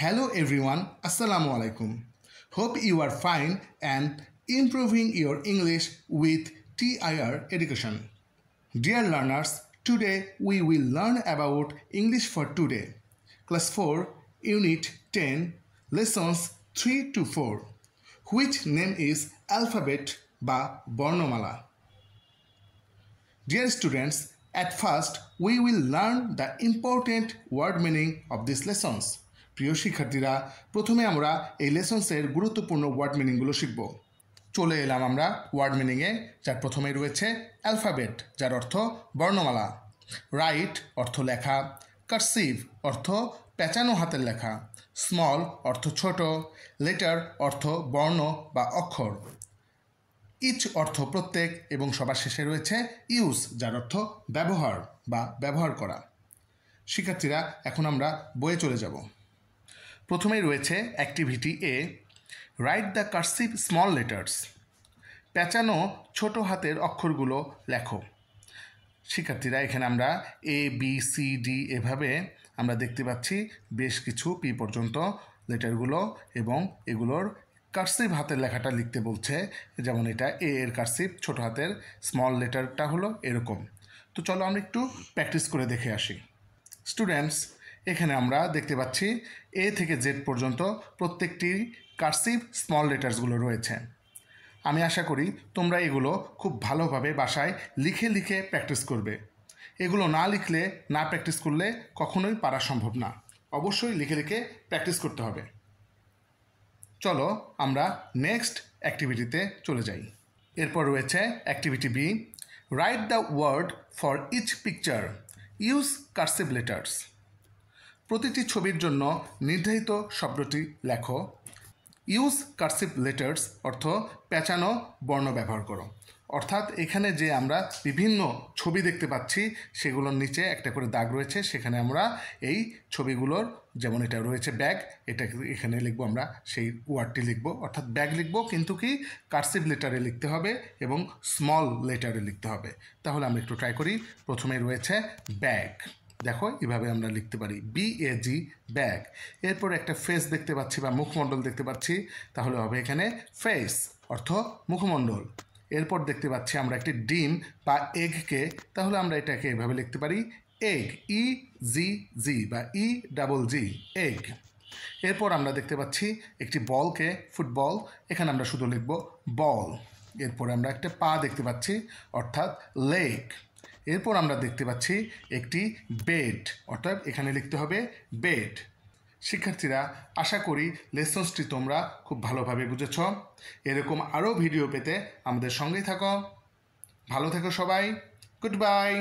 Hello everyone, Assalamu alaikum. Hope you are fine and improving your English with TIR Education. Dear learners, today we will learn about English for today. Class 4, Unit 10, Lessons 3 to 4, which name is Alphabet বা বর্ণমালা. Dear students, at first we will learn the important word meaning of these lessons. প্রিয় শিক্ষার্থীরা, প্রথমে আমরা এই লেসন্সের গুরুত্বপূর্ণ word মিনিংগুলো শিখব। চলে এলাম আমরা ওয়ার্ড মিনিংয়ে, যার প্রথমে রয়েছে অ্যালফাবেট, যার অর্থ বর্ণমালা, রাইট অর্থ লেখা, কার্সিভ অর্থ পেঁচানো হাতের লেখা, স্মল অর্থ ছোট, লেটার অর্থ বর্ণ বা অক্ষর, ইচ অর্থ প্রত্যেক এবং সবার শেষে রয়েছে ইউজ, যার অর্থ ব্যবহার বা ব্যবহার করা। শিক্ষার্থীরা, এখন আমরা বইয়ে চলে যাব। প্রথমেই রয়েছে activity A, write the cursive small letters, পেঁচানো ছোট হাতের অক্ষরগুলো লেখো। শিক্ষার্থীরা, এখানে আমরা এ বি সি ডি এভাবে আমরা দেখতে পাচ্ছি বেশ কিছু পি পর্যন্ত লেটারগুলো, এবং এগুলোর কার্সিভ হাতের লেখাটা লিখতে বলছে। যেমন এটা এ এর কার্সিভ ছোট হাতের স্মল লেটারটা হলো এরকম। তো চলো আমরা একটু প্র্যাকটিস করে দেখে আসি। স্টুডেন্টস, এখানে আমরা দেখতে পাচ্ছি এ থেকে জেড পর্যন্ত প্রত্যেকটি কার্সিভ স্মল লেটার্সগুলো রয়েছে। আমি আশা করি তোমরা এগুলো খুব ভালোভাবে বাসায় লিখে লিখে প্র্যাকটিস করবে। এগুলো না লিখলে, না প্র্যাকটিস করলে কখনোই পারা সম্ভব না। অবশ্যই লিখে লিখে প্র্যাকটিস করতে হবে। চলো আমরা নেক্সট অ্যাক্টিভিটিতে চলে যাই। এরপর রয়েছে activity B, write the word for each picture, use cursive letters. প্রতিটি ছবির জন্য নির্ধারিত শব্দটি লেখো। ইউজ কার্সিভ লেটার্স অর্থ পেঁচানো বর্ণ ব্যবহার করো। অর্থাৎ এখানে যে আমরা বিভিন্ন ছবি দেখতে পাচ্ছি সেগুলোর নিচে একটা করে দাগ রয়েছে, সেখানে আমরা এই ছবিগুলোর, যেমন এটা রয়েছে ব্যাগ, এটা এখানে লিখবো আমরা সেই ওয়ার্ডটি লিখবো, অর্থাৎ ব্যাগ লিখবো, কিন্তু কি কার্সিভ লেটারে লিখতে হবে এবং স্মল লেটারে লিখতে হবে। তাহলে আমরা একটু ট্রাই করি। প্রথমে রয়েছে ব্যাগ, দেখো এভাবে আমরা লিখতে পারি BAG ব্যাগ। এরপর একটা ফেস দেখতে পাচ্ছি বা মুখমণ্ডল দেখতে পাচ্ছি, তাহলে হবে এখানে ফেস অর্থ মুখমণ্ডল। এরপর দেখতে পাচ্ছি আমরা একটি ডিম বা এগকে, তাহলে আমরা এটাকে এভাবে লিখতে পারি এগ, EGG বা EGG এগ। এরপর আমরা দেখতে পাচ্ছি একটি বলকে ফুটবল, এখানে আমরা শুধু লিখব বল। এরপর আমরা একটা পা দেখতে পাচ্ছি অর্থাৎ লেগ। এরপর আমরা দেখতে পাচ্ছি একটি বেড, অর্থাৎ এখানে লিখতে হবে বেড। শিক্ষার্থীরা, আশা করি লেসন্সটি তোমরা খুব ভালোভাবে বুঝেছ। এরকম আরও ভিডিও পেতে আমাদের সঙ্গেই থাকো। ভালো থেকো সবাই। Good bye.